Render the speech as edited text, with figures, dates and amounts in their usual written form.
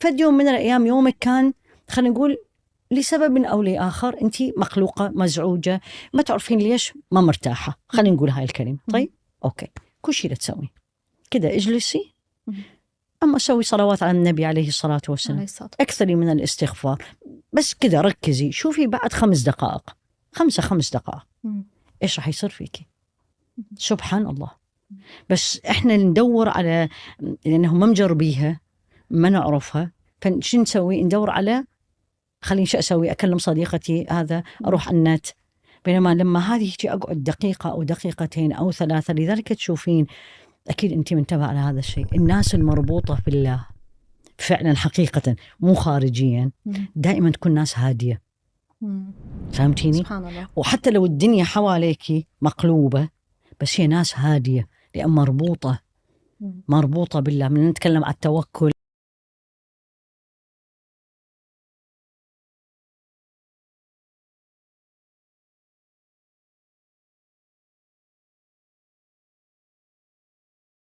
فد يوم من الأيام يومك كان خلينا نقول لسبب أو لآخر أنت مقلوقة مزعوجة ما تعرفين ليش ما مرتاحة، خلينا نقول هاي الكلمة. طيب أوكي، كل شيء لا تسوي كده، اجلسي أما سوي صلوات على النبي عليه الصلاة والسلام، أكثري من الاستغفار، بس كده ركزي شوفي بعد 5 دقائق 5 دقائق إيش راح يصير فيكي. سبحان الله. بس إحنا ندور على، لأنه ما مجربيها ما نعرفها، فشو نسوي؟ ندور على خليني شو أسوي، أكلم صديقتي هذا، أروح على النت. بينما لما هذه يجي أقعد دقيقة أو دقيقتين أو 3، لذلك تشوفين أكيد أنت منتبه على هذا الشيء، الناس المربوطة في الله فعلا حقيقة مو خارجيا دائما تكون ناس هادية. فهمتيني؟ سبحان الله. وحتى لو الدنيا حواليك مقلوبة بس هي ناس هادية لأن مربوطة بالله. من نتكلم على التوكل